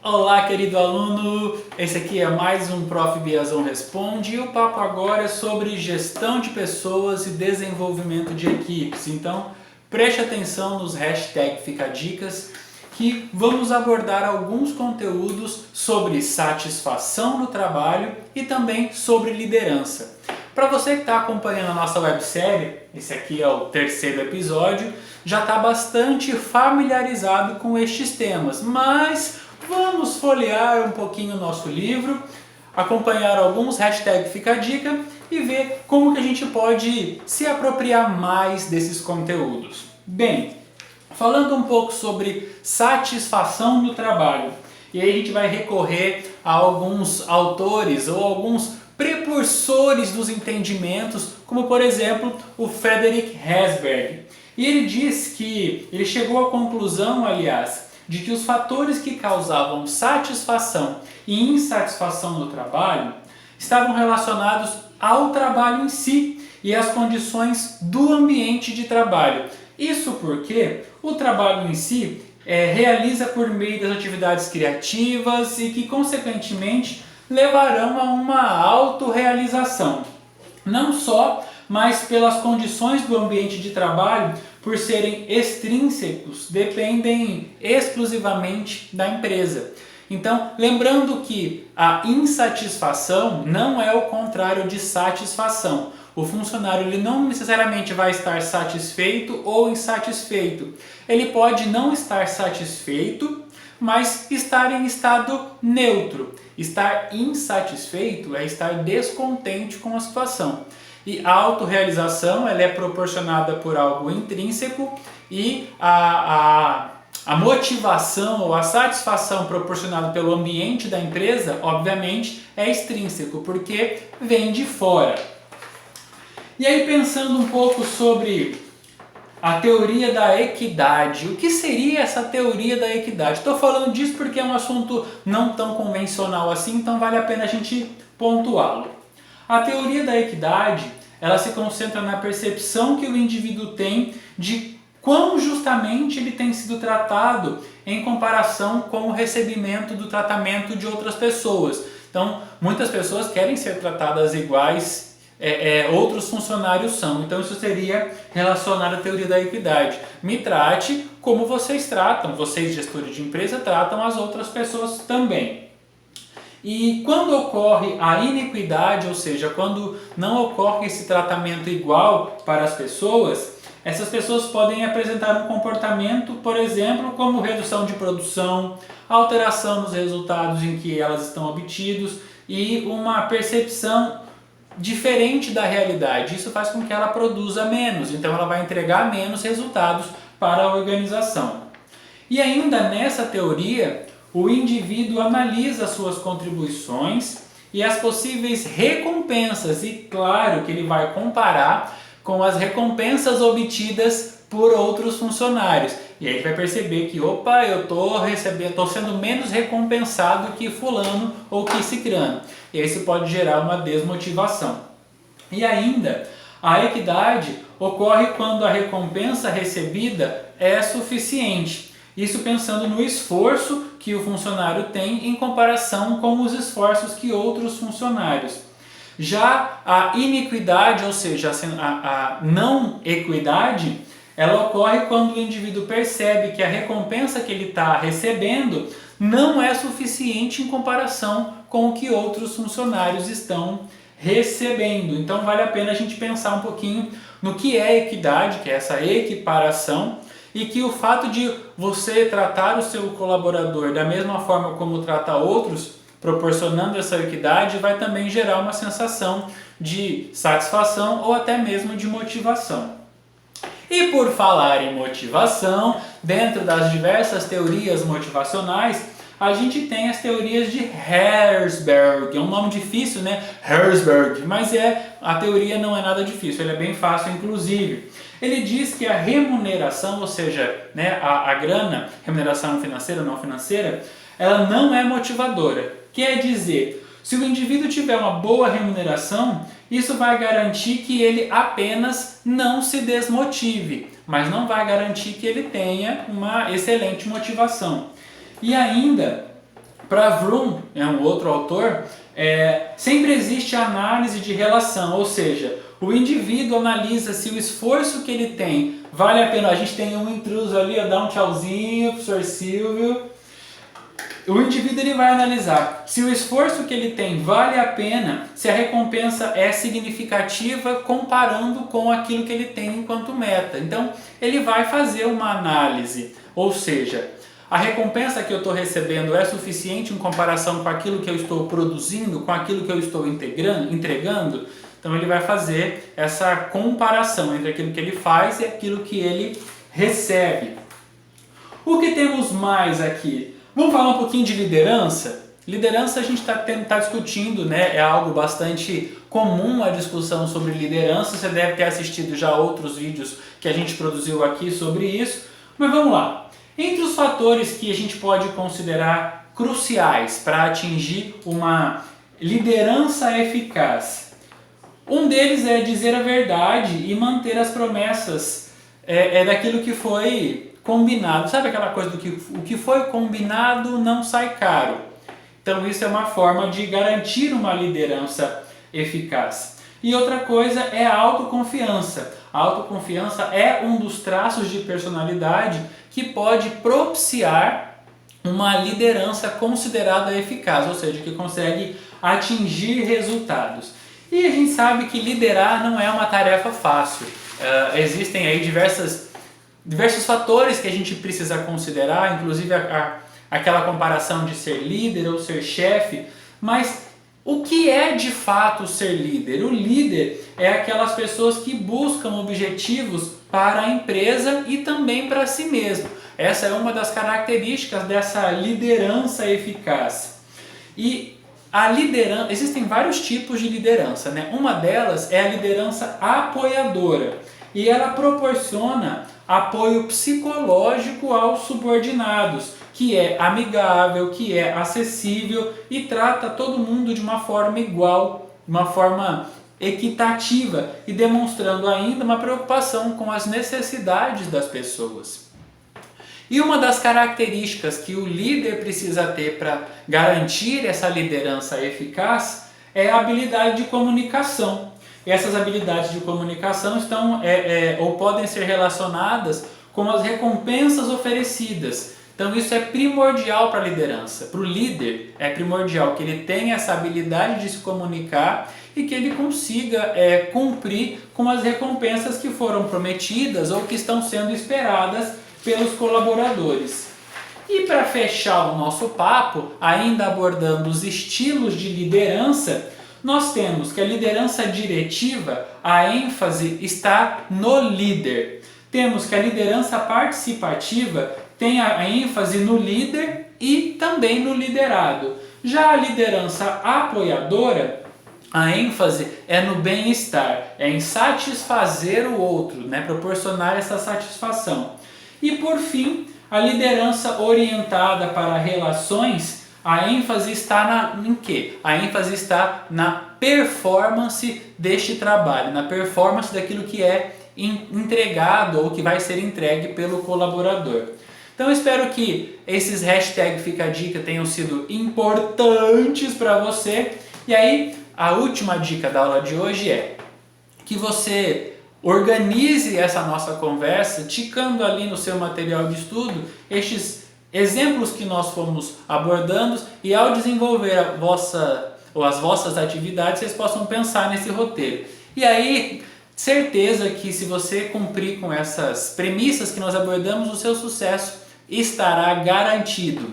Olá, querido aluno! Esse aqui é mais um Prof. Biazon Responde e o papo agora é sobre gestão de pessoas e desenvolvimento de equipes. Então, preste atenção nos hashtags Fica Dicas que vamos abordar alguns conteúdos sobre satisfação no trabalho e também sobre liderança. Para você que está acompanhando a nossa websérie, esse aqui é o terceiro episódio, já está bastante familiarizado com estes temas, mas vamos folhear um pouquinho o nosso livro, acompanhar alguns hashtags Fica a Dica e ver como que a gente pode se apropriar mais desses conteúdos. Bem, falando um pouco sobre satisfação no trabalho, e aí a gente vai recorrer a alguns autores ou alguns precursores dos entendimentos, como por exemplo o Frederick Herzberg. E ele diz que, ele chegou à conclusão, aliás, de que os fatores que causavam satisfação e insatisfação no trabalho estavam relacionados ao trabalho em si e às condições do ambiente de trabalho. Isso porque o trabalho em si realiza por meio das atividades criativas e que, consequentemente, levarão a uma autorrealização. Não só, mas pelas condições do ambiente de trabalho, por serem extrínsecos, dependem exclusivamente da empresa. Então, lembrando que a insatisfação não é o contrário de satisfação. O funcionário ele não necessariamente vai estar satisfeito ou insatisfeito. Ele pode não estar satisfeito, mas estar em estado neutro. Estar insatisfeito é estar descontente com a situação. E a autorrealização ela é proporcionada por algo intrínseco e a motivação ou a satisfação proporcionada pelo ambiente da empresa, obviamente, é extrínseco, porque vem de fora. E aí, pensando um pouco sobre a teoria da equidade. O que seria essa teoria da equidade? Estou falando disso porque é um assunto não tão convencional assim, então vale a pena a gente pontuá-lo. A teoria da equidade, ela se concentra na percepção que o indivíduo tem de quão justamente ele tem sido tratado em comparação com o recebimento do tratamento de outras pessoas. Então, muitas pessoas querem ser tratadas iguais, outros funcionários são. Então isso seria relacionado à teoria da equidade. Me trate como vocês tratam, vocês gestores de empresa tratam as outras pessoas também. E quando ocorre a iniquidade, ou seja, quando não ocorre esse tratamento igual para as pessoas, essas pessoas podem apresentar um comportamento, por exemplo, como redução de produção, alteração nos resultados em que elas estão obtidos e uma percepção diferente da realidade. Isso faz com que ela produza menos, então ela vai entregar menos resultados para a organização. E ainda nessa teoria, o indivíduo analisa suas contribuições e as possíveis recompensas, e claro que ele vai comparar com as recompensas obtidas por outros funcionários. E aí ele vai perceber que, opa, eu estou sendo menos recompensado que fulano ou que cicrano. E aí isso pode gerar uma desmotivação. E ainda, a equidade ocorre quando a recompensa recebida é suficiente. Isso pensando no esforço que o funcionário tem em comparação com os esforços que outros funcionários. Já a iniquidade, ou seja, a não equidade, ela ocorre quando o indivíduo percebe que a recompensa que ele está recebendo não é suficiente em comparação com o que outros funcionários estão recebendo. Então vale a pena a gente pensar um pouquinho no que é equidade, que é essa equiparação, e que o fato de você tratar o seu colaborador da mesma forma como trata outros, proporcionando essa equidade, vai também gerar uma sensação de satisfação ou até mesmo de motivação. E por falar em motivação, dentro das diversas teorias motivacionais, a gente tem as teorias de Herzberg. É um nome difícil, né? Herzberg, mas a teoria não é nada difícil, ela é bem fácil, inclusive. Ele diz que a remuneração, ou seja, né, a grana, remuneração financeira ou não financeira, ela não é motivadora. Quer dizer, se o indivíduo tiver uma boa remuneração, isso vai garantir que ele apenas não se desmotive, mas não vai garantir que ele tenha uma excelente motivação. E ainda, Para Vroom, é um outro autor, sempre existe análise de relação, ou seja, o indivíduo analisa se o esforço que ele tem vale a pena. A gente tem um intruso ali, ó, dá um tchauzinho, professor Silvio. O indivíduo ele vai analisar se o esforço que ele tem vale a pena, se a recompensa é significativa comparando com aquilo que ele tem enquanto meta. Então, ele vai fazer uma análise, ou seja, a recompensa que eu estou recebendo é suficiente em comparação com aquilo que eu estou produzindo, com aquilo que eu estou entregando? Então ele vai fazer essa comparação entre aquilo que ele faz e aquilo que ele recebe. O que temos mais aqui? Vamos falar um pouquinho de liderança? Liderança a gente está discutindo, né? É algo bastante comum a discussão sobre liderança. Você deve ter assistido já outros vídeos que a gente produziu aqui sobre isso. Mas vamos lá. Entre os fatores que a gente pode considerar cruciais para atingir uma liderança eficaz, um deles é dizer a verdade e manter as promessas daquilo que foi combinado. Sabe aquela coisa do que o que foi combinado não sai caro? Então isso é uma forma de garantir uma liderança eficaz. E outra coisa é a autoconfiança. A autoconfiança é um dos traços de personalidade que pode propiciar uma liderança considerada eficaz, ou seja, que consegue atingir resultados. E a gente sabe que liderar não é uma tarefa fácil. Existem aí diversos fatores que a gente precisa considerar, inclusive aquela comparação de ser líder ou ser chefe, mas o que é de fato ser líder? O líder é aquelas pessoas que buscam objetivos para a empresa e também para si mesmo. Essa é uma das características dessa liderança eficaz. E a liderança, existem vários tipos de liderança, né? Uma delas é a liderança apoiadora e ela proporciona apoio psicológico aos subordinados, que é amigável, que é acessível e trata todo mundo de uma forma igual, de uma forma equitativa e demonstrando ainda uma preocupação com as necessidades das pessoas. E uma das características que o líder precisa ter para garantir essa liderança eficaz é a habilidade de comunicação. Essas habilidades de comunicação estão ou podem ser relacionadas com as recompensas oferecidas. Então isso é primordial para a liderança. Para o líder é primordial que ele tenha essa habilidade de se comunicar e que ele consiga cumprir com as recompensas que foram prometidas ou que estão sendo esperadas pelos colaboradores. E para fechar o nosso papo, ainda abordando os estilos de liderança, nós temos que a liderança diretiva, a ênfase está no líder. Temos que a liderança participativa tem a ênfase no líder e também no liderado. Já a liderança apoiadora, a ênfase é no bem-estar, é em satisfazer o outro, né? Proporcionar essa satisfação. E por fim, a liderança orientada para relações, a ênfase está em quê? A ênfase está na performance deste trabalho, na performance daquilo que é entregado ou que vai ser entregue pelo colaborador. Então eu espero que esses hashtag Fica a Dica tenham sido importantes para você. E aí, a última dica da aula de hoje é que você organize essa nossa conversa, ticando ali no seu material de estudo estes exemplos que nós fomos abordando e ao desenvolver as vossas atividades, vocês possam pensar nesse roteiro. E aí, certeza que se você cumprir com essas premissas que nós abordamos, o seu sucesso estará garantido.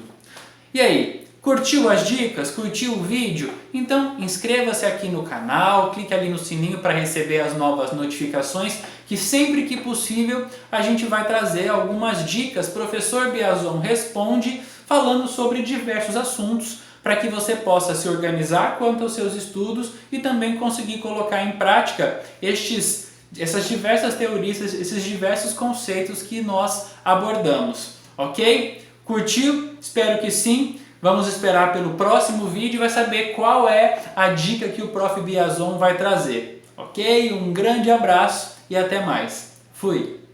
E aí, curtiu as dicas? Curtiu o vídeo? Então inscreva-se aqui no canal, clique ali no sininho para receber as novas notificações, que sempre que possível a gente vai trazer algumas dicas. Professor Biazon Responde, falando sobre diversos assuntos para que você possa se organizar quanto aos seus estudos e também conseguir colocar em prática essas diversas teorias, esses diversos conceitos que nós abordamos. Ok? Curtiu? Espero que sim. Vamos esperar pelo próximo vídeo e vai saber qual é a dica que o Prof. Biazon vai trazer. Ok? Um grande abraço e até mais. Fui!